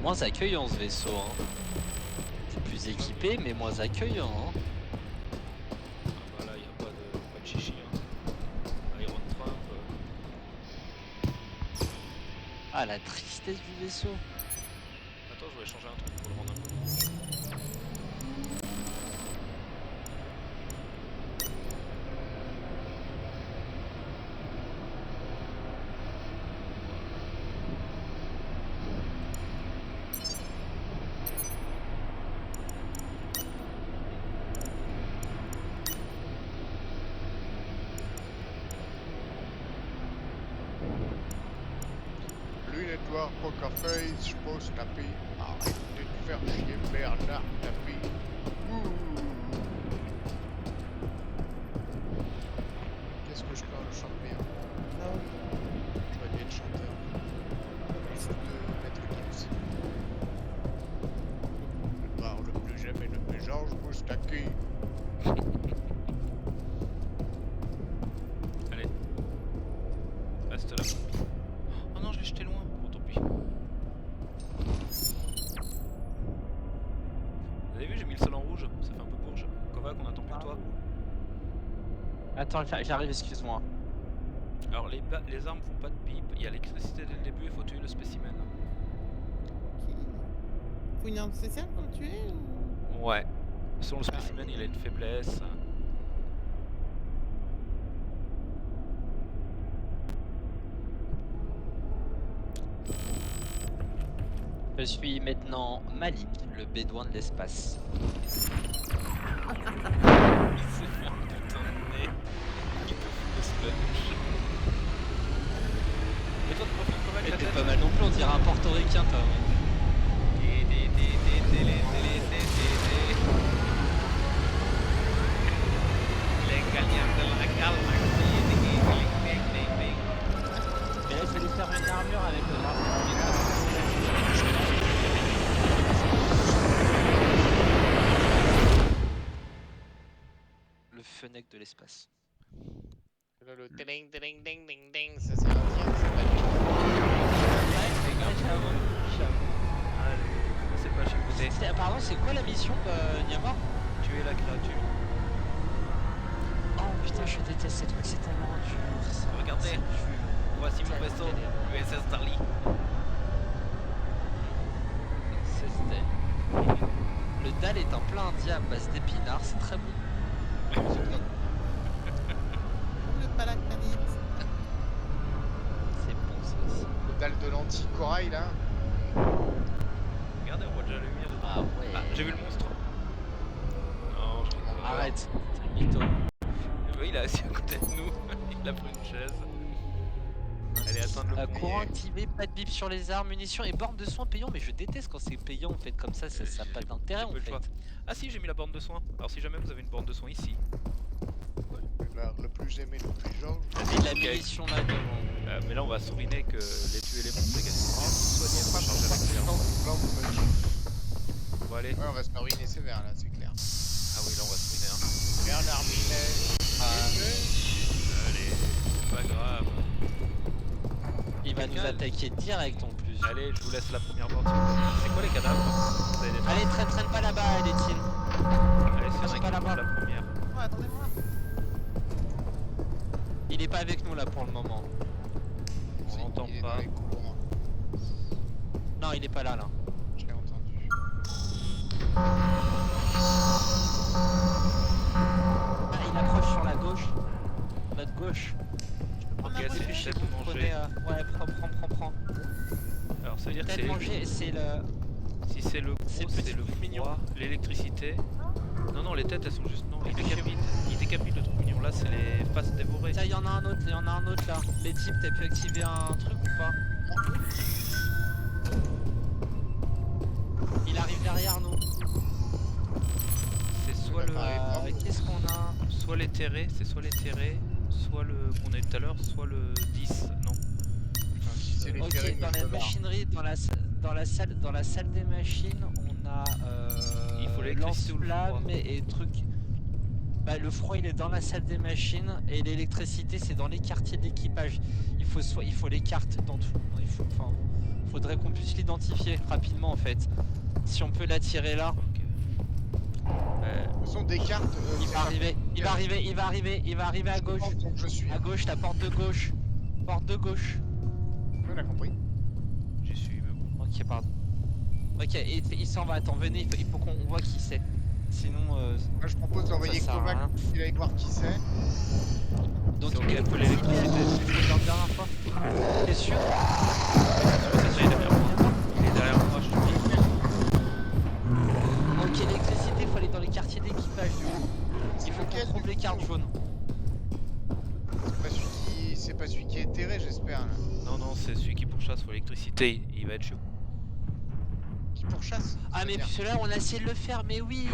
moins accueillant ce vaisseau. Hein. C'est plus équipé, mais moins accueillant. Hein. Ah bah là, y a pas de chichi. Hein. Iron Trump. Ah, la tristesse du vaisseau. Attends, je voulais changer un truc pour le rendre un peu plus. Lunettes noires, poker face, je pose tapis. Arrête de te faire chier, Bernard Tapie. Ouh. Qu'est-ce que je chante bien? Non. Je vais être chanteur. Plus de Maître Gims. Le noir, le plus j'aime et le plus Georges Moustaki. Allez. Reste là. Oh non, je l'ai jeté loin. Bon, tant pis. Vous avez vu, j'ai mis le sol en rouge. Ça fait un peu bourge. Kovac, on attend plus que toi. Attends, j'arrive, excuse-moi. Alors, les armes font pas de pipe. Il y a l'électricité dès le début. Il faut tuer le spécimen. Faut une arme spéciale pour le tuer ou... Ouais. Selon le spécimen, il a une faiblesse. Je suis maintenant Malik, le bédouin de l'espace. Il s'est fait un putain de nez. Il te fout de sponge. Mais toi, tu profil Kovac la T'es tête. pas mal non plus, on dirait un portoricain, toi. Les gagnants de la galaxie. Mais là, il fallait faire une armure avec le drapeau. Le fenêtre de l'espace. Là, le ding ding ding ding ding, ça c'est indien, c'est pas du tout. Allez, c'est pas chez vous. Pardon, c'est quoi la mission, Niamor? Tuer la créature. Oh putain, je déteste ces trucs, c'est tellement dur. Ça. Regardez. C'est dur. Voici mon vaisseau, l'USS Starly. Le dalle est un plat indien à base d'épinards, c'est très bon. Le palactanite. C'est bon ça aussi. Le dalle de lentilles corail là. Regardez, on voit déjà la lumière dedans. Ah ouais. Ah, j'ai vu le monstre. Non, je rigole. Arrête, t'es le mytho. Oui, il est assis à côté de nous. Il a pris une chaise. Allez, attendre le premier. Courant activé, pas de bip sur les armes, munitions et bornes de soins payants, mais je déteste quand c'est payant en fait comme ça, ça n'a pas d'intérêt en J'ai peu le fait. choix. Ah si, j'ai mis la borne de soins. Alors si jamais vous avez une borne de soins ici. Le plus aimé, le plus Georges. Et la munition là devant. Mais là on va souriner que les tuer les monstres, c'est soigner, on va charger avec l'air. Bon allez. Ouais, on va se faire ruiner sévère là, c'est clair. Ah oui, là on va souriner hein. Bernard Minet. Allez, c'est pas grave. Il va nous attaquer direct en plus. Allez, je vous laisse la première borne. C'est quoi les cadavres? Vous avez des traces? Allez, traîne pas là-bas, Etienne. Allez, c'est traîne un pas qui là-bas. la première. Ouais, attendez-moi. Il est pas avec nous là pour le moment. On l'entend Il est pas. dans les couloirs. Non, il est pas là. Je l'ai entendu. Ah, il accroche sur la gauche. Notre gauche. Ok, Ah, c'est dépêchez peut-être vous, manger. prenez, ouais, prends. Alors ça veut dire que Peut-être manger, c'est le... si c'est le C'est gros, le c'est le petit mignon. froid, l'électricité. Non, les têtes elles sont juste. Non, il décapite le truc mignon. Là, c'est les faces dévorées. Tiens, il y en a un autre là. Les types, t'as pu activer un truc ou pas? Il arrive derrière nous. C'est soit le. Qu'est-ce qu'on a? Soit les terrés, c'est soit les terrés, soit le qu'on a eu tout à l'heure, soit le 10. Non. Si c'est les terrains, Ok, dans la machinerie, dans la salle des machines, on a Il faut l'électricité ou le froid. lance-flamme et truc. Bah, le froid il est dans la salle des machines et l'électricité c'est dans les quartiers d'équipage. Il faut les cartes dans tout. Faudrait qu'on puisse l'identifier rapidement en fait. Si on peut l'attirer là. Ok. Ce sont des cartes. Il va arriver à gauche. Donc je suis. À gauche, la porte de gauche. Porte de gauche. On a compris. J'y suis, mais bon. Ok, pardon. Ok, il s'en va. Attends, venez, il faut qu'on voit qui c'est. Sinon, Moi je propose d'envoyer ça sert à Kovac rien. pour qu'il aille voir qui c'est. donc C'est ok, il faut l'électricité. la dernière fois. T'es sûr? Il est derrière moi. Il est derrière moi, je te dis. Ok, l'électricité, faut aller dans les quartiers d'équipage du coup. Il faut qu'on lequel, trouve les cartes jaunes. C'est pas celui qui est terré, j'espère. Là. Non, non, c'est celui qui pourchasse pour l'électricité. Il va être chaud. Qui pourchasse. Ah mais c'est-à-dire. celui-là on a essayé de le faire, mais oui.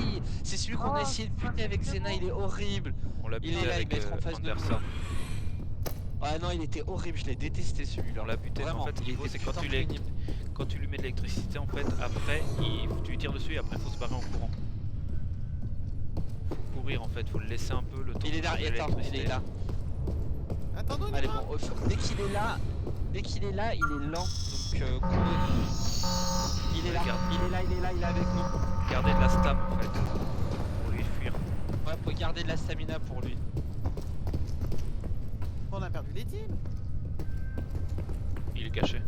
C'est celui qu'on a essayé de buter avec Zena, il est horrible. On l'a Il buté est là, il avec va être en face de nous. Anderson. Ah non, il était horrible, je l'ai détesté celui-là. On l'a buté. Vraiment, En fait, ce qu'il faut, c'est quand quand tu lui mets de l'électricité, en fait, après, tu lui tires dessus et après, il faut se barrer en courant. Faut courir, en fait, faut le laisser un peu le temps. Il est là, de attends, il l'électricité. est là. Attends, Allez bon, dès qu'il est là, il est lent. Donc il est là, Regarde. il est avec nous. Garder de la stam, en fait, pour lui fuir. Ouais, faut garder de la stamina pour lui. On a perdu les teams. Il est caché.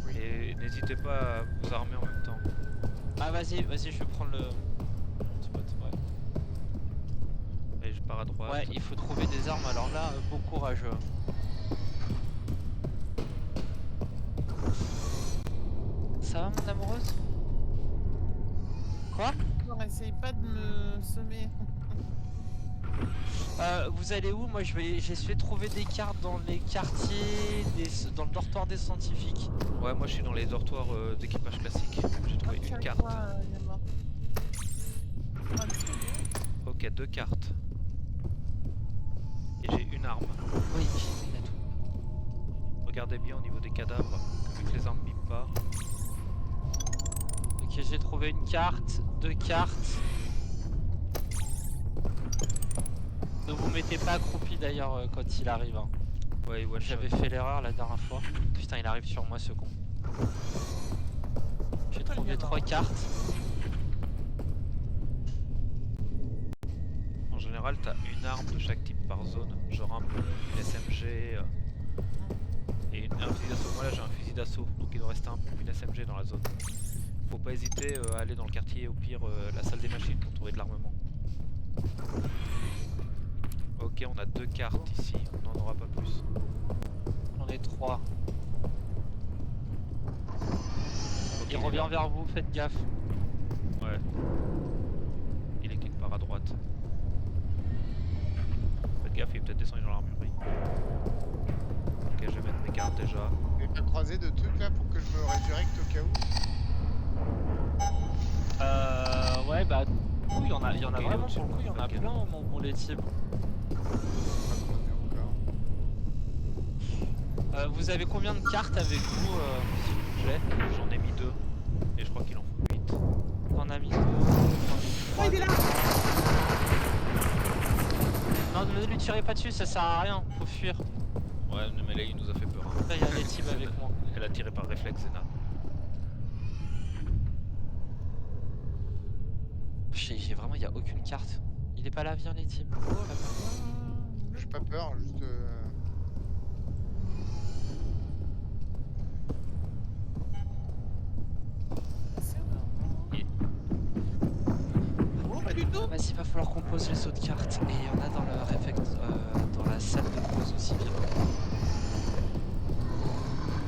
Oui. Et n'hésitez pas à vous armer en même temps. Ah vas-y, je vais prendre le spot, ouais. Et je pars à droite. Ouais, il faut trouver des armes, alors là, bon courage. Ça va mon amoureuse? Quoi? Non, essaye pas de me semer. Vous allez où? Moi j'essaie de trouver des cartes dans les quartiers, dans le dortoir des scientifiques. Ouais, moi je suis dans les dortoirs d'équipage classique. J'ai trouvé une carte. Ok, 2 cartes. Et j'ai une arme. Oui, il a tout. Regardez bien au niveau des cadavres, vu que les armes bipent pas. Ok, j'ai trouvé une carte, 2 cartes. Ne vous mettez pas accroupi d'ailleurs quand il arrive. Hein. Ouais, ouais, J'avais fait l'erreur la dernière fois. Putain, il arrive sur moi ce con. J'ai trouvé 3 cartes. En général, t'as une arme de chaque type par zone. Genre un plomb, une SMG et un fusil d'assaut. Moi là j'ai un fusil d'assaut, donc il doit rester un plomb et une SMG dans la zone. Faut pas hésiter à aller dans le quartier, au pire la salle des machines pour trouver de l'armement. Ok, on a 2 cartes ici, on n'en aura pas plus. J'en ai 3. Ok, Il revient vers vous, faites gaffe. Ouais. Il est quelque part à droite. Faites gaffe, il est peut-être descendu dans l'armurerie. Ok, je vais mettre mes cartes déjà. Vous n'avez pas croisé de trucs là pour que je me résurrecte au cas où. Ouais, bah, il y en a Ok, vraiment au-dessus, pour le coup, il y en a ok. plein, mon bon Letty. Pas croisé encore. Vous avez combien de cartes avec vous, s'il vous plaît? J'en ai mis 2 et je crois qu'il en faut 8. T'en as mis 2. Oh, il est là. Non, ne lui tirez pas dessus, ça sert à rien, faut fuir. Ouais, mais là il nous a fait peur. Hein. Là, il y a Letty avec moi. Elle a tiré par réflexe, Zena. J'ai vraiment, il y a aucune carte. Il est pas là, viens Letty. Oh là J'ai pas peur, juste. Oh, pas du tout. Vas-y, va falloir qu'on pose les sauts de cartes. Et il y en a dans dans la salle de pause aussi, bien.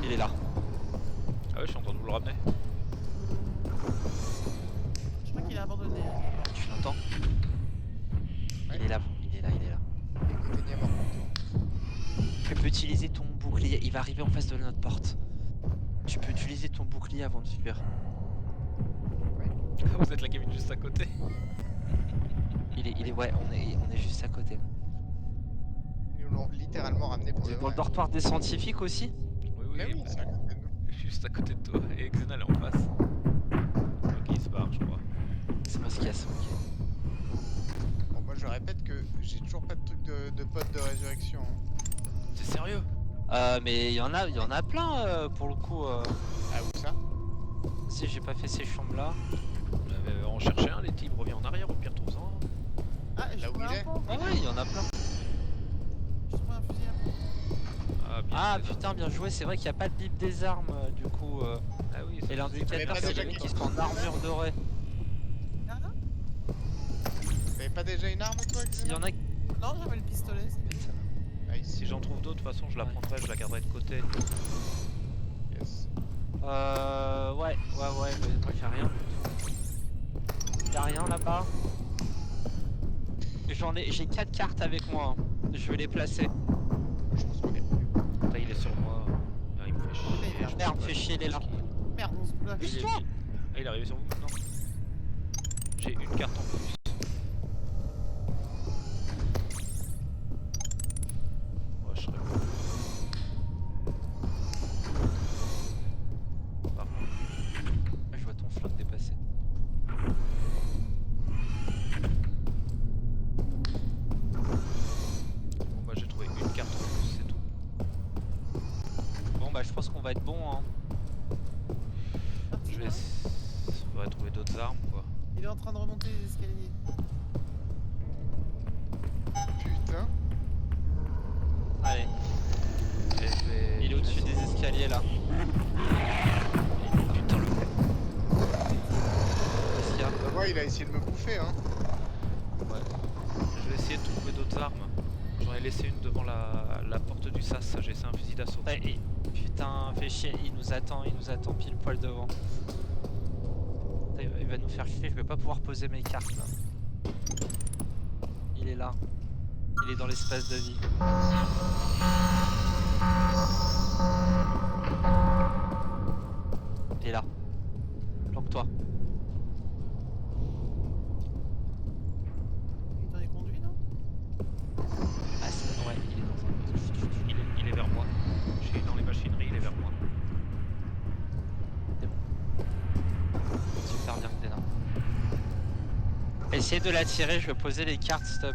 Il est là. Ah ouais, je suis en train de vous le ramener. Je crois qu'il a abandonné. Tu l'entends? Il est là, il est là, il est là. Écoutez, Niamor. Tu peux utiliser ton bouclier, il va arriver en face de notre porte. Tu peux utiliser ton bouclier avant de fuir. Vous êtes la cabine juste à côté. Ouais, on est juste à côté. Ils nous l'ont littéralement ramené pour T'es de dans le vrai. dortoir des scientifiques aussi? Oui, Mais oui, bah, c'est à côté de nous. juste à côté de toi. Et Xena elle est en face. Ok, il se barre, je crois. C'est moi qui casse, ok. je répète que j'ai toujours pas de truc de pote de résurrection. Hein. C'est sérieux? Mais il y en a plein pour le coup. Ah, où ça? Si j'ai pas fait ces chambres là. On cherchait un, les types, reviens en arrière, au pire trouve-en. Ah, j'ai Là où trouvé il un est. pot. Ah ouais, il y en a plein. J'ai trouvé un fusil à pompe. Ah, bien Ah fait, ça. putain, bien joué. C'est vrai qu'il n'y a pas de bip des armes du coup. Ah oui, Et Mais l'indicateur pas c'est déjà les mecs qui qu'il- sont en armure dorée. Ah non? T'avais pas déjà une arme toi, S'il y en a qui. Non, j'avais le pistolet, c'est tout. Nice. Si j'en trouve d'autres, de toute façon, je la Ouais. prendrai, je la garderai de côté. Yes. Ouais, mais moi j'ai rien du tout. Y'a rien là-bas. J'ai 4 cartes avec moi. Hein. Je vais les placer. Je pense qu'on est. Là, il est sur moi. Ah, il me fait chier. je Merde, sais fais pas chier, il est là. Merde, on se bloque. Il est- Ah, il est arrivé sur vous maintenant. J'ai une carte en plus. Ouais, je serais bon. Par contre, Je vois ton flingue dépasser. bon, bah, j'ai trouvé une carte en plus, c'est tout. Bon bah je pense qu'on va être bon hein. Je vais faudrait trouver d'autres armes, quoi. Il est en train de remonter les escaliers. Putain. Allez, Et je vais... il est au-dessus des escaliers là. Putain, le fait. Qu'est-ce qu'il y a? Bah, ouais, il a essayé de me bouffer, hein. Je vais essayer de trouver d'autres armes. J'en ai laissé une devant la porte du sas. J'ai essayé un fusil d'assaut. Ouais, putain, fais chier, il nous attend pile poil devant. Putain, il va nous faire chier, je vais pas pouvoir poser mes cartes là. Il est là. Il est dans l'espace de vie. Il est là. Planque-toi. Il est dans les conduits, non? Ah, ouais, il est dans un. Il est vers moi. Je suis dans les machineries, il est vers moi. Super bien, Dena. Essayez de l'attirer, je vais poser les cartes, stop.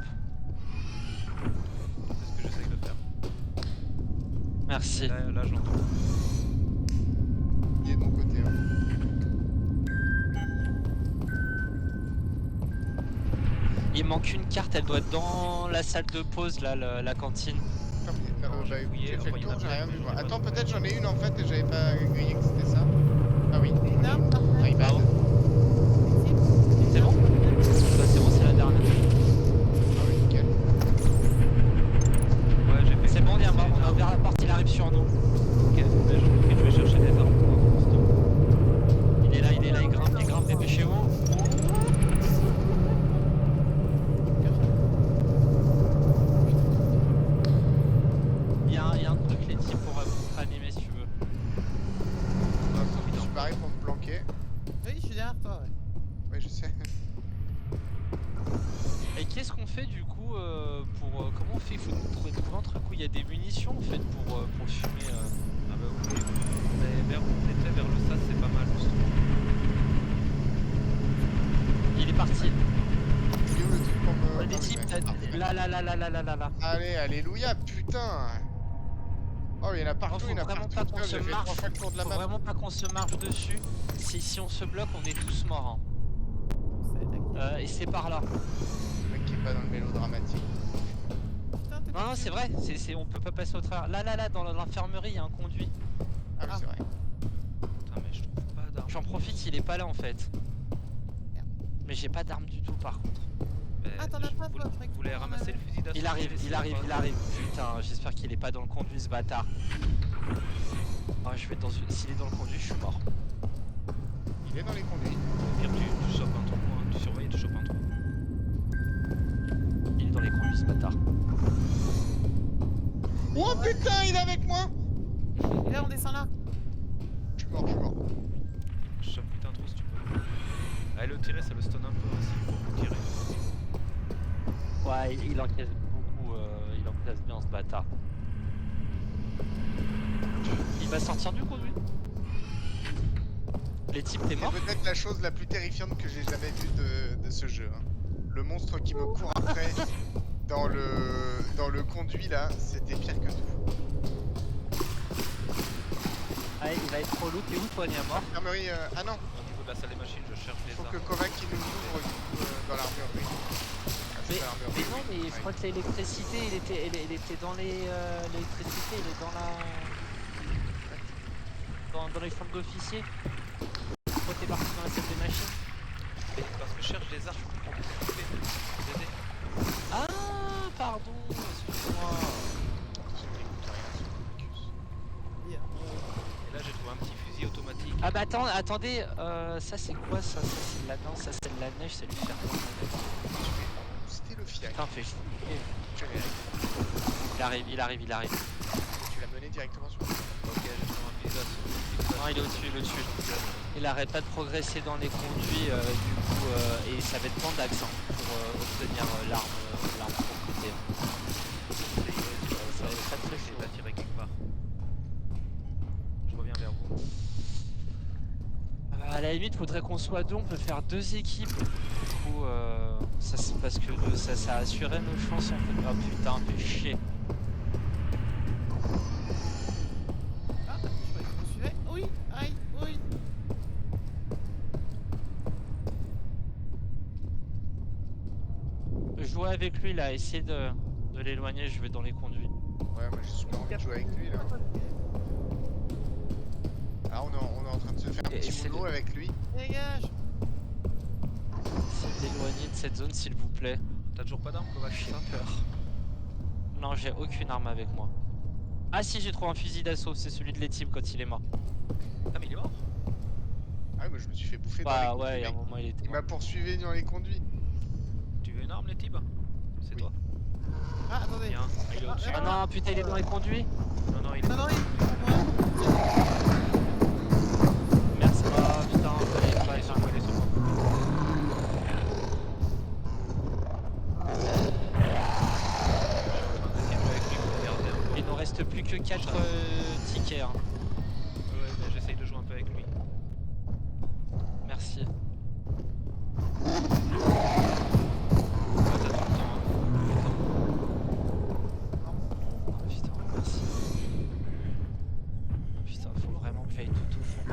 C'est ce que j'essaye de faire. Merci. Là je l'entends. Il est de mon côté, hein. Il manque une carte, elle doit être dans la salle de pause, là, la cantine. Putain, mais, Non, j'ai bah, écoute, fouillé, j'ai fait enfin, le il y en a tour, j'ai plein, rien mais vu. j'en ai pas Attends, trouvé. peut-être j'en ai une en fait et j'avais pas grillé que c'était ça. Ah oui. Une arme, par My contre. bad. C'est bon? Bah, c'est bon, c'est la dernière. Ah oui, nickel. Ouais, j'ai fait. C'est bon, viens voir, on a ouvert la porte, il arrive sur nous. Ok, bah, je vais chercher des armes pour l'instant. Il est là, il grimpe, dépêchez-vous. Il y a un truc, les types, pour vous ranimer si tu veux. Je suis pareil pour me planquer. Oui, je suis derrière toi, ouais. Oui, je sais. Et qu'est-ce qu'on fait du coup pour. Comment on fait? Il faut trouver un truc où il y a des munitions en fait pour fumer. Ah bah oui. Mais vers où on était, vers le sas, c'est pas mal justement. Il est parti. Il est où le truc pour me. Des Ah, oui, types, ouais. Ah, là. Allez, alléluia, putain. Oh, il y en a partout, Faut il y en a vraiment partout. pas qu'on Putain, se j'ai fait marche. 3 fois le tour de la Faut map. vraiment pas qu'on se marche dessus. Si on se bloque, on est tous morts. Ça va être acquis. Et c'est par là. Le mec qui est pas dans le mélodramatique. Putain, t'es Non, parti c'est où? vrai, on peut pas passer au travers. Là, dans l'infirmerie, il y a un conduit. Ah oui, Ah. c'est vrai. Putain, mais je trouve pas d'armes. J'en profite, il est pas là en fait. Merde. Mais j'ai pas d'arme du tout par contre. Mais Ah, t'en as pas, vous toi, je croyais que voulez t'en ramasser avais. le fusil d'assaut? Il arrive. Ou pas Putain, j'espère qu'il est pas dans le conduit ce bâtard. Ah, je vais dans une. S'il est dans le conduit, je suis mort. Il est dans les conduits. Au pire, tu chopes un trou, hein. Tu surveilles et tu chopes un trou. Il est dans les conduits ce bâtard. Oh putain, il est avec moi. Là, on descend là. Je suis mort. Je chope vite un trou si tu peux. Allez, le tirer, ça le stun un peu aussi. Faut le tirer. Ouais, il encaisse beaucoup, il encaisse bien ce bâtard. Il va sortir du conduit. Les types, t'es mort? C'est peut-être la chose la plus terrifiante que j'ai jamais vue de ce jeu. Hein. le monstre qui me court après dans le conduit là, c'était pire que tout. Ah, il va être trop lourd. T'es où toi, Niamor? Armerie, ah non, Au niveau de la salle des machines, je cherche les faut armes. que Kovac il nous ouvre du coup, dans l'armurerie. Ah, c'est Mais, pas l'armurerie, mais non, oui. mais je Ouais. crois que l'électricité, elle était dans les. L'électricité, elle est dans la. Dans les chambres d'officier. Pourquoi t'es parti dans la salle des machines? Mais parce que je cherche des armes pour couper. Dédé. Ah, pardon, excuse-moi. Attention, n'écoute rien sur le focus. Hier. Et là j'ai trouvé un petit fusil automatique. Ah bah attendez, ça c'est quoi ça? Ça c'est de la danse, ça c'est de la neige, ça lui fait rien. C'était le fiac. Putain, fais chier. Tu avais raison. Il arrive. Tu l'as mené directement sur le Ok, j'ai trouvé un fusil d'assaut. Non, il est au-dessus. Il arrête pas de progresser dans les conduits, du coup, et ça va être pendax hein, pour obtenir l'arme pour côté. Ça va être très très J'ai chaud. attiré quelque part. Je reviens vers vous. À la limite, faudrait qu'on soit deux, on peut faire deux équipes. Du coup, ça, parce que ça a assuré nos chances en fait. Ah putain, fais chier. Ah, je croyais que je me suivais. Oui, aïe, oui. Jouer avec lui là, essayer de l'éloigner, je vais dans les conduits. Ouais, moi j'ai super envie de jouer avec lui là. Ah, on est en train de se faire un Et petit c'est boulot le- avec lui. Dégage. Essayez de l'éloigner de cette zone s'il vous plaît. T'as toujours pas d'arme, Kovac, c'est J'ai ça? peur. Non, j'ai aucune arme avec moi. Ah si, j'ai trouvé un fusil d'assaut, c'est celui de l'étime quand il est mort. Ah, mais il est mort? Ah, moi je me suis fait bouffer dans Bah les conduits. ouais, il y a un mec. moment il était Il m'a mort. poursuivi dans les conduits. Tu veux une arme, les types? C'est Oui. toi. Ah, attendez. Viens. Ah, il est au-dessus. Ah non, putain, il est dans les conduits. Non, il est. Non, il est pour moi. Merci. Ah putain, fallait Il pas est sur moi, il est sur moi. Je suis en train d'essayer de jouer avec lui pour garder un peu. Il nous reste plus que 4 tickets. Hein. Ouais, mais j'essaye de jouer un peu avec lui. Merci. Ouais, t'as tout le temps, hein. Oh, putain, merci. Oh, putain, faut vraiment que j'aille tout au fond.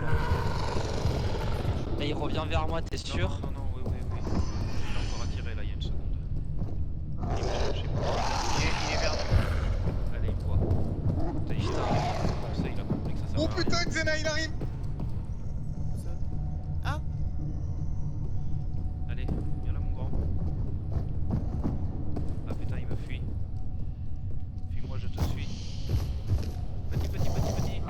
Là, il revient vers moi, t'es sûr? Non, oui. Il a encore attiré là, il y a une seconde. Il me cherche, Il est vers nous. allez, il me voit. Putain, il a compris que ça sert Oh à rien. putain, Xena il arrive! Ah, Allez, viens là, mon grand. Ah putain, il me fuit. Fuis-moi, je te suis. Petit.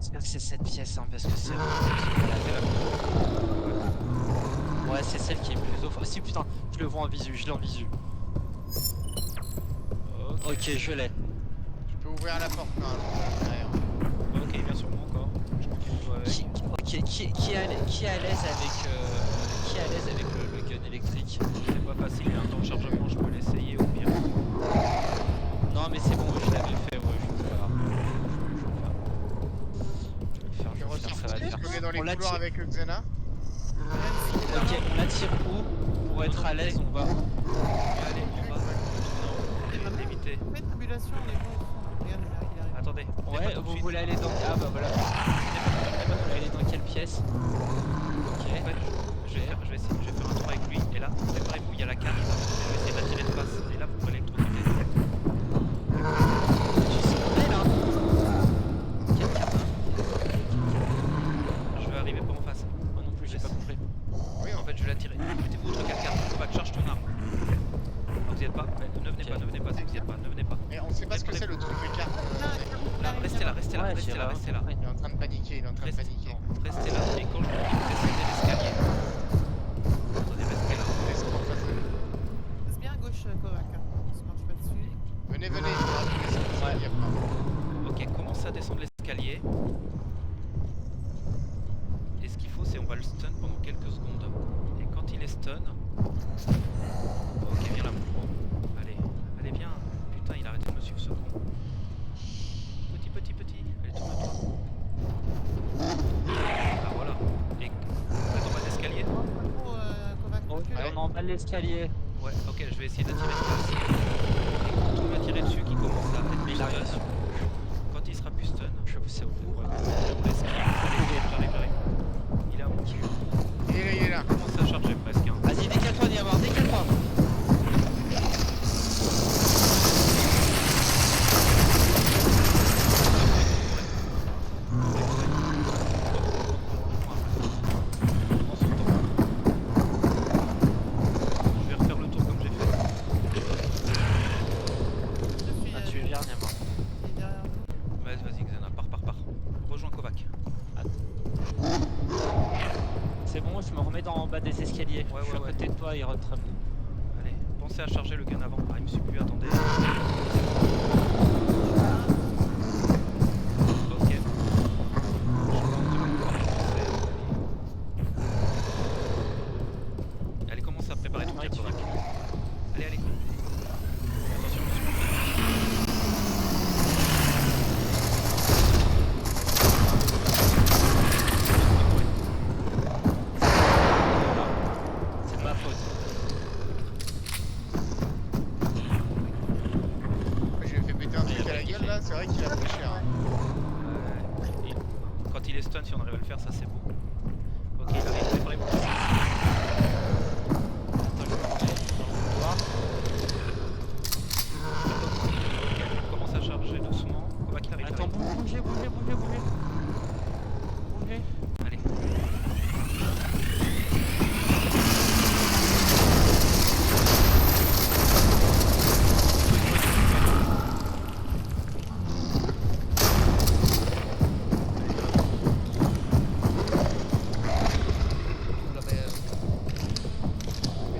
J'espère que c'est cette pièce, hein, parce que c'est... Ouais, c'est celle qui est plus au fond. Si, putain, je le vois en visu, je l'ai en visu. Ok, je l'ai. Je peux ouvrir la porte normalement derrière. Ok, il vient sur moi encore. Je continue de jouer avec. Qui est à l'aise avec le gun électrique? C'est pas facile, il y a un temps de chargement, je peux l'essayer au pire. Non mais c'est bon, je l'avais fait, ouais, je vais faire. Je vais le faire, ça va le faire. Je me mets dans les On l'attire. couloirs avec Xena. Ok, on l'attire où? Pour être à l'aise, on va... Allez, on va. Non, éviter. fais tabulation, on est bon. Regarde, il arrive. Attendez. Ouais, vous voulez aller dans... Ah bah voilà. Vous voulez aller dans quelle pièce? Ok. En fait, je vais faire un tour avec lui, et là, préparez-vous, il y a la carte. Je vais essayer d'attirer de face, et là, vous pouvez l'électrocuter. Tu sais où elle est, là? Quelle carte, hein? Je vais arriver pas en face. Moi non plus, j'ai pas compris. Oui, En fait, je vais l'attirer. Mettez-vous votre 4 Kovac, charge ton arme. Non, vous y êtes pas. Ne venez pas, si vous y êtes pas, ne venez pas. mais on sait pas ce que c'est le truc de carte. Là, restez là, Ouais, j'ai rien compris. Il est en train de paniquer, il est en train de paniquer. Restez là, et quand je vous dis, descendez l'escalier. Attendez, restez là. Laisse-moi en face de lui. Passe bien à gauche, Kovac. Hein. Il se marche pas dessus. Venez, il faudra tout laisser comme ça, il y a pas. Ok, commencez à descendre l'escalier. Et ce qu'il faut, c'est on va le stun pendant quelques secondes. Et quand il est stun... Ok, viens là, mon gros. Allez, viens. Putain, il a arrêté de me suivre, ce con. Petit. Allez, tourne-toi. On est en bas de l'escalier. Ouais, ok, je vais essayer d'attirer dessus. Et quand on va tirer dessus, qui commence à être Mais il stun. arrive. Quand il sera plus stun, Je sais où. ouais, on laisse. Allez, j'arrive. Il est à mon cul. Il est là. Il commence à charger presque. Hein. Vas-y, décale-toi, Niamor, décale-toi. Je vais refaire le tour comme j'ai fait. Je suis Ah, tu viens, Niamor. il est derrière nous. Vas-y, Xena, pars. Rejoins Kovac. C'est bon, je me remets en bas des escaliers. Ouais, je suis à ouais, côté de toi, Iron Trump. Allez, pensez à charger le gun avant. Ah, il me suit plus, attendez. Ok. Allez, commence à préparer ton tir, Kovac. Allez. Attention, C'est de ma faute. Je lui ai fait péter un truc à la gueule là, c'est vrai qu'il a pris cher. Hein. Quand il est stun, si on arrive à le faire, ça c'est beau. Ok, il arrive, préparez-vous. Attends, je me remets dans le couloir. Ok, on commence à charger doucement. Kovac il arrive. Attends, bougez. Bougez. Allez.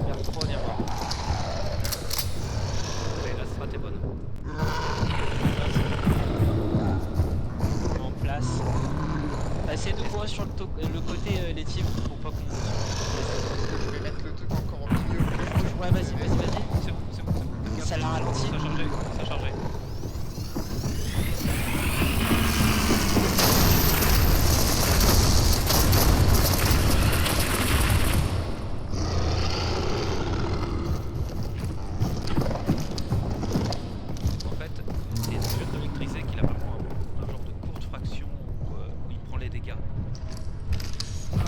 Bien trop, Niamor. Allez, la strat est bonne. En place. Essayez de courir sur le côté les teams pour pas qu'on. Je vais mettre le truc encore au milieu. Ouais, vas-y. C'est bon. Regarde, Ça l'a ralenti. Ça a chargé. En fait, c'est sur électrisé qu'il a vraiment un genre de courte fraction où il prend les dégâts. Encore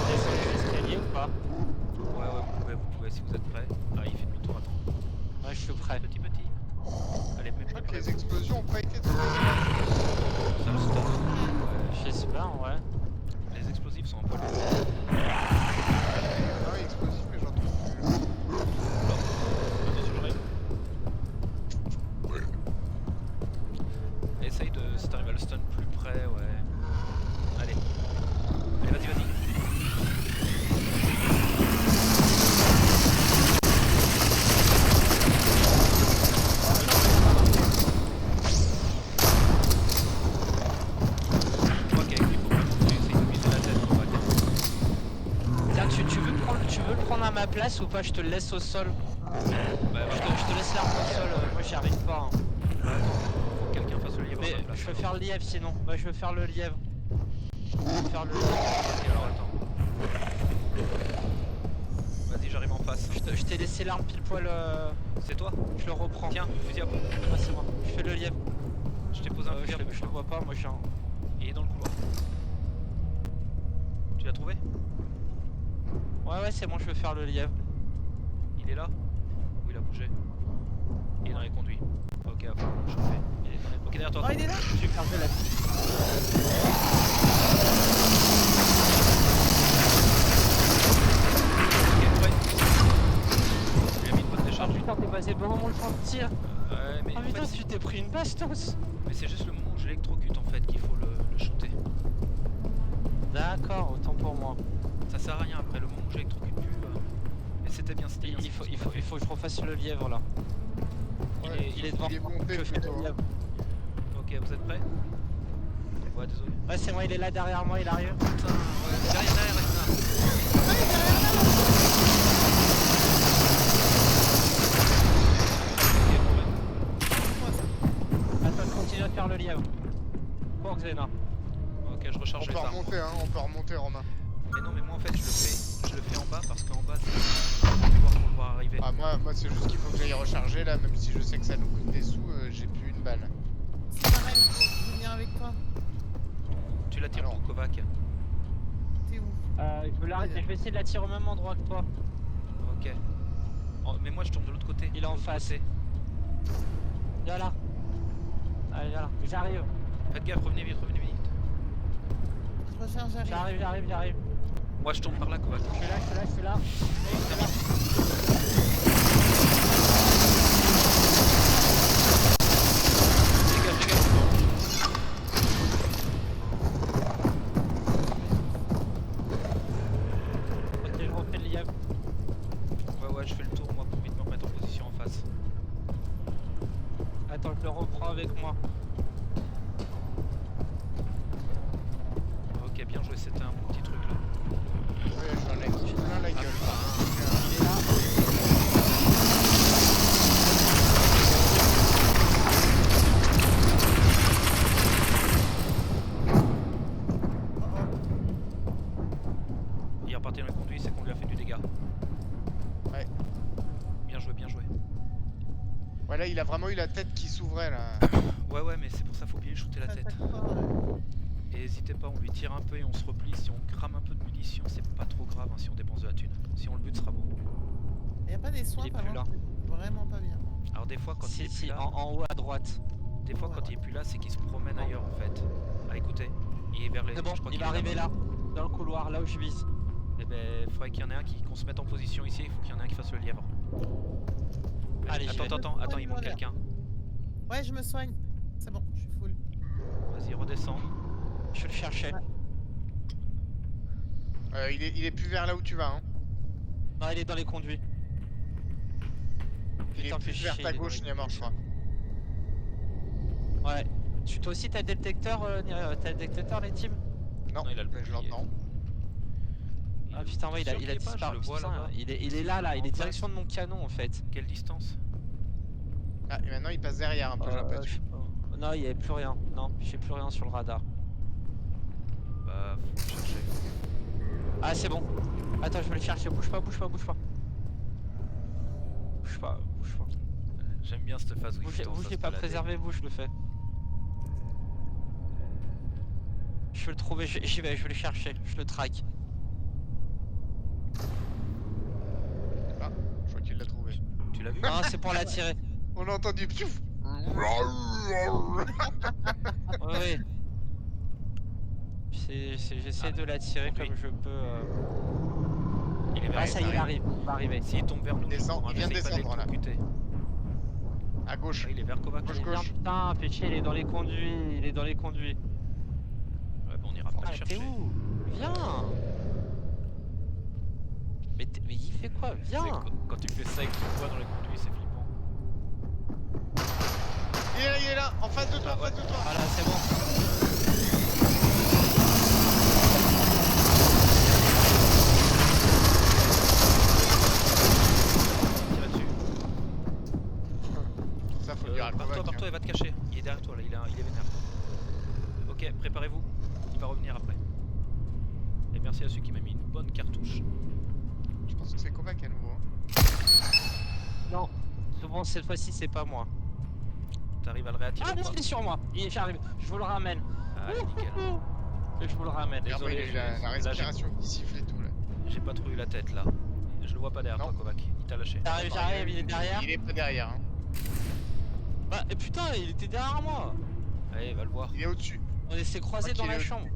descendre les escaliers ou pas? Ouais, vous pouvez si vous êtes prêts. Ah, il fait demi-tour, attends. Ouais, je suis prêt. Petit. Allez, Je crois que les préparez-vous. explosions ont pas été trop dégâts. Ça le stun. Ouais. J'espère, ouais. Les explosifs sont un peu lourds. Ah oui, explosif, mais j'en trouve plus. Attention, j'arrive. Essaye de, si t'arrives à le stun plus près, ouais. Allez, vas-y. Je crois qu'avec lui, faut vraiment que tu essayes de viser la tête, Kovac. Tiens, tu veux le prendre à ma place ou pas? Je te le laisse au sol. Bah, Je te laisse l'arme au sol, moi j'y arrive pas. Hein. faut que quelqu'un fasse le lièvre à Mais ta place. je veux faire le lièvre sinon. Bah, je veux faire le lièvre. Ok, alors attends. Vas-y, j'arrive en face. Je t'ai laissé l'arme pile poil. C'est toi? Je le reprends. Tiens, fusil à pompe. Ouais, c'est moi. Je fais le lièvre. Je t'ai posé un fusil à pompe. Je le vois pas, moi j'ai un. Il est dans le couloir. Tu l'as trouvé? Ouais, c'est bon, je veux faire le lièvre. Il est là? Ou il a bougé? Il est dans les conduits. Ok, va falloir le chauffer. Il est dans les... Ok, derrière toi. Oh, il est là. J'ai perdu la vie. Ok, ouais. Je lui ai mis une bonne Ah décharge. putain, t'es passé vraiment mon champ de tir. Ouais, mais Ah en putain, fait, tu t'es pris une bastos. mais c'est juste le moment où je l'électrocute en fait qu'il faut le shooter. D'accord, autant pour moi. Ça sert à rien après, le moment où j'électrocute plus. Mais c'était bien, c'était bien. Il faut que je refasse le lièvre là. Ouais, Il est devant. il est monté Je fais plutôt. le lièvre. Ok, vous êtes prêts? Ouais, désolé. Ouais, c'est moi, il est là derrière moi, il arrive. Putain, ouais. Derrière, Ragnar. Ok, ouais. Attends, je continue à faire le lièvre. Pour Xena. Ok, je recharge On les peut armes. remonter, hein, on peut remonter, Romain. Mais non, mais moi en fait je le fais en bas parce qu'en bas c'est pouvoir pour le voir arriver. Ah, moi c'est juste qu'il faut que j'aille recharger là, même si je sais que ça nous coûte des sous, j'ai plus une balle. C'est pareil, je viens avec toi. Tu la tires Alors. tout, Kovac. T'es où? Je vais essayer de la tirer au même endroit que toi. Ok. Oh, mais moi je tourne de l'autre côté. Il est en de l'autre face. côté. Viens là. Allez, viens là. J'arrive. Faites gaffe, revenez vite, revenez vite. Je recharge, j'arrive. J'arrive. Moi je tourne par là, Kovac. Je suis là. Dégage. Ok, je refais le liable. Ouais, je fais le tour moi pour vite me remettre en position en face. Attends, je le reprends avec moi. Ok, bien joué, c'était un bon petit truc là. Ouais, j'ai plein la gueule. Il est là. Il est reparti dans le conduit, c'est qu'on lui a fait du dégât. Ouais. Bien joué. Ouais, là il a vraiment eu la tête qui s'ouvrait là. Ouais, mais c'est pour ça faut bien lui shooter la tête. Et n'hésitez pas, on lui tire un peu et on se replie. Si on crame un peu de munitions, c'est pas trop grave hein, si on dépense de la thune. Si on le bute, ce sera beau. Y'a pas des soins Il est par plus contre, c'est vraiment pas bien. Alors des fois quand il est plus là, en haut à droite. des fois Ouais, quand ouais. il est plus là, c'est qu'il se promène ailleurs en fait. Ah écoutez, il est vers les. C'est bon, je crois il qu'il va est arriver là-bas. là, dans le couloir, là où je vise. Eh ben, faudrait qu'il y en ait un qu'on se mette en position ici. Il faut qu'il y en ait un qui fasse le lièvre. Allez, j'y vais. Attends, il manque quelqu'un. Ouais, je me soigne. C'est bon, je suis full. Vas-y, redescends. Je le cherchais. Il est plus vers là où tu vas, hein. Non, il est dans les conduits. Il Putain, est plus fais vers chier, ta il est dans gauche, les Niamor, je crois. Ouais. Toi aussi, t'as le détecteur, les teams? Non, Non, il a le mais je bouclier. l'entends. Ah putain, ouais, il a Sûr qu'il est pas, disparu. je le vois Putain, là-bas. il est là, il En est face. direction de mon canon en fait. Quelle distance? Ah, et maintenant il passe derrière un peu, j'ai l'impression. Non, il y avait plus rien. Non, j'ai plus rien sur le radar. Bah, faut le chercher. Ah, c'est bon. Attends, je vais le chercher. Bouge pas. Bouge pas. J'aime bien cette phase où il Vous, faut tendance à j'ai se pas balader. préservé, vous, je le fais. Je vais le trouver, j'y vais, je vais le chercher, je le traque. Ah, je crois qu'il l'a trouvé. Tu l'as vu? Non, c'est pour l'attirer. On a entendu piouf. Oui. J'essaie de l'attirer conduis. comme je peux. Il est vers Ah, nous. ça y est, il arrive, il va arriver. S'il tombe vers nous, je Descend, cours, hein, il vient de j'essaye pas descendre, là. d'électrocuter. À gauche. Ah, il est vers Kovac. Gauche, Il vient, gauche. putain, fais chier, il est dans les conduits, Ouais, bon, on ira pas Ah, le t'es chercher. où? Viens. Mais il fait quoi? Tu sais, Viens. quand tu fais ça et que tu le vois dans les conduits, c'est flippant. Il est là, en face de toi, Ah, en face de toi. Voilà, c'est bon. Tire dessus. Ça faut le dire à Par-toi, Kovac, il va te cacher. Il est derrière toi là, il est vénère. Ok, préparez-vous. Il va revenir après. Et merci à celui qui m'a mis une bonne cartouche. Je pense que c'est Kovac à nouveau. hein. Non, souvent cette fois-ci, c'est pas moi. T'arrives à le réattirer Ah, ou non, pas? il est sur moi. J'arrive, je vous le ramène. Ah, nickel. Et je vous le ramène. Regarde, Désolé, il a eu la là, respiration qui siffle et tout là. J'ai pas trop eu la tête là. Je le vois pas derrière Non. toi, Kovac. Il t'a lâché. J'arrive, il est derrière. Il est pas derrière. Hein. Bah, et putain, il était derrière moi. Allez, va le voir. Il est au-dessus. On s'est croisés Ok, dans il la est- chambre.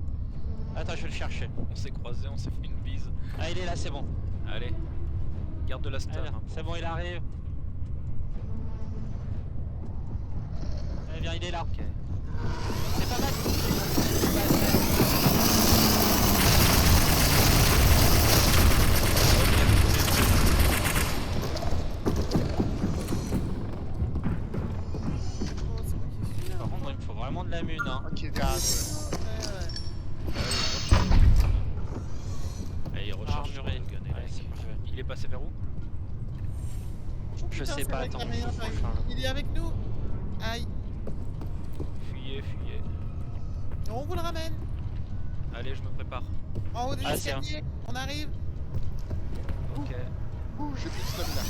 Attends, je vais le chercher. On s'est croisés, on s'est fait une bise. Ah, il est là, c'est bon. Allez, garde de la star. Allez, hein, c'est bon, il arrive. Allez, viens, il est là. Ok. C'est pas mal. C'est pas mal. Oh, c'est moi qui suis là. Par contre, il me faut vraiment de la mune, hein. Ok, derrière toi. Allez, recharge sur le Armuré. gun, Ouais, c'est bon, je vais. Il est passé vers où? Oh, Je putain, sais c'est pas, vrai attends, qu'il y a rien, faut ça y est. que je- Il est avec nous. Aïe. Fuyez. On vous le ramène. Allez, je me prépare. En haut des Ah, c'est escaliers, on arrive. Ok. Ouh, j'ai plus de stamina.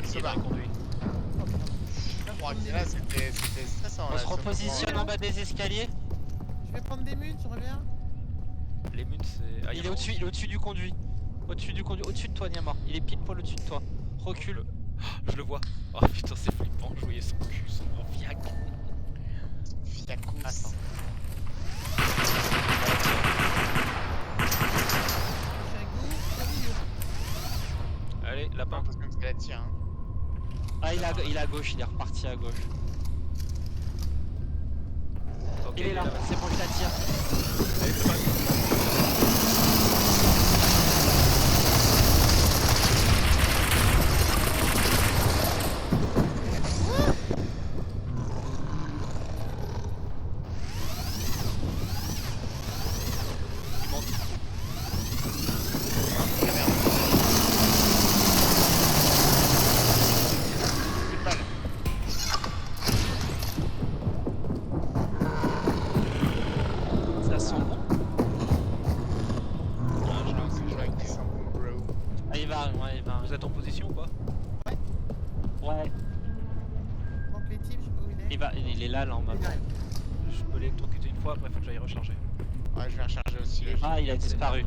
Qui Ça est dans va. les conduits? Bon, là, c'était stressant. On là, se ce repositionne moment-là. en bas des escaliers. Je vais prendre des mules, je reviens. Les munes, c'est. Ah, Il y est en a au-dessus, il est au-dessus du conduit. Au-dessus du conduit, au-dessus de toi, Niamor. Il est pile poil au-dessus de toi. Recule. Je le vois. Oh putain, c'est flippant. Je voyais son cul, son gros fiac. Fiacous. Attends. J'ai un goût au milieu. Allez, lapin. Parce que la tire. Hein. Ah, il est à gauche, il est reparti à gauche. Ok, Il est là, c'est bon, je l'attire. Allez, c'est parti. Il monte. Ah, merde. Une balle. Ça sent bon. Ah, je lance un jeu avec des sambons, bro. Ah, il va, ouais, il va. Vous êtes en position ou pas? Ouais, Donc les types, je sais pas où il est. il est là, en bas. Il arrive. Je peux l'électrocuter une fois, après faut que j'aille recharger. Ouais, je vais recharger aussi. Là, Ah, il a disparu.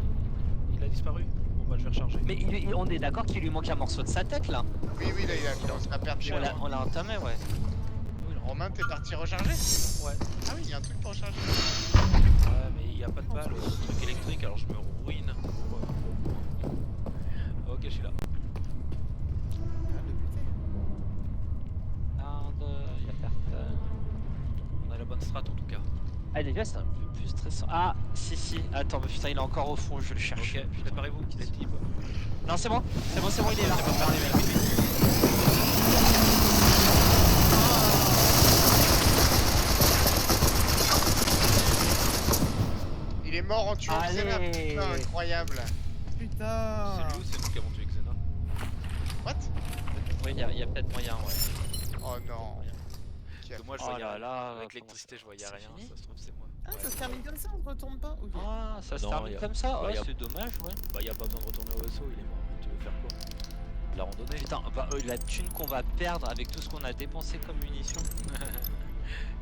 Il a disparu? Bon bah je vais recharger. Mais on est d'accord qu'il lui manque un morceau de sa tête là. Oui, oui, là, il a commencé à perdre des points. On l'a entamé, ouais. Romain, t'es parti recharger? Ouais. Ah oui, il y a un truc pour recharger. Ouais, mais il n'y a pas de balle au truc électrique, alors je me ruine. Ok, je suis là. Ah, le buter. Merde, il a personne. On a la bonne strat en tout cas. Ah, déjà, c'est un peu plus stressant. Ah, si. Attends, mais putain, il est encore au fond, je le cherche. Ok, préparez-vous, les types. Non, c'est bon, il est là. C'est pas fermé, mais Il est mort en tuant Allez. Xena. Putain, incroyable. Putain. c'est lui ou c'est nous qui avons tué Xena? What? Oui, il y a peut-être moyen, ouais. Oh non. Qui a Parce que moi je Oh voyais là rien. là, Avec comment l'électricité je voyais c'est rien, fini ça se trouve c'est moi. Ah, Ouais. ça se termine comme ça, on ne retourne pas? Ok. Ah, ça se Non, termine y a- comme ça. bah, Ouais, y a- c'est dommage, ouais. Bah y a pas besoin de retourner au vaisseau, il est mort. Tu veux faire quoi? La randonnée? Putain, bah, la thune qu'on va perdre avec tout ce qu'on a dépensé comme munitions.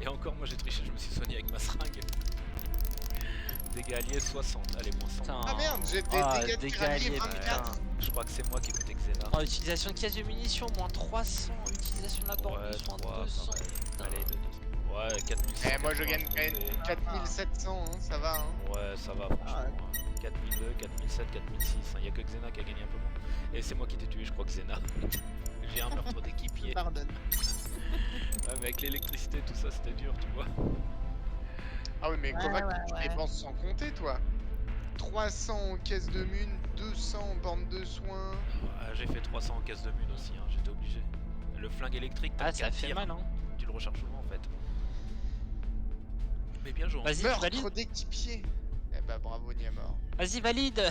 Et encore moi j'ai triché, je me suis soigné avec ma seringue. Dégâts alliés 60, allez moins 100. Putain. Ah merde, j'ai des Ah, dégâts de dégâts tiralier alliés, 24. putain. Je crois que c'est moi qui ai buté Xena. Oh, utilisation de caisse de munitions, moins 300. Utilisation de la borne, Ouais, moins 3, 200. pareil. Putain. Allez, 200. Ouais, 4100. Eh, moi je gagne quand même 4700, hein, ça va. Hein. Ouais, ça va, franchement. 4002, 4007, 4006. Il y a que Xena qui a gagné un peu moins. Et c'est moi qui t'ai tué, je crois, Xena. J'ai un meurtre d'équipier. Pardonne. Ouais, mais avec l'électricité, tout ça, c'était dur, tu vois. Ah oui, mais Ouais, Kovac, ouais, tu ouais. dépenses sans compter, toi. 300 caisses de mune, 200 bornes de soins. Ah, j'ai fait 300 en caisse de mune aussi, hein, j'étais obligé. Le flingue électrique, t'as Ah, ça 4 fait tirs. mal, hein. Tu le recharges souvent en fait. Mais bien joué. Vas-y, tu Meurtre valides. d'équipier. Eh bah bravo Niamor. Vas-y, valide.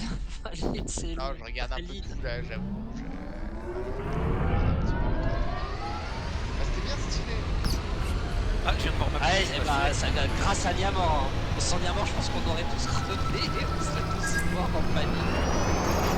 Valide, c'est Non, lui. je regarde un peu Valide. tout là, j'avoue. Ah, c'était bien stylé. Ah, je viens de voir ma Ouais, petite eh bah, ça, grâce à Niamor. Hein. Sans Niamor, je pense qu'on aurait tous crevé. On serait tous morts en panique.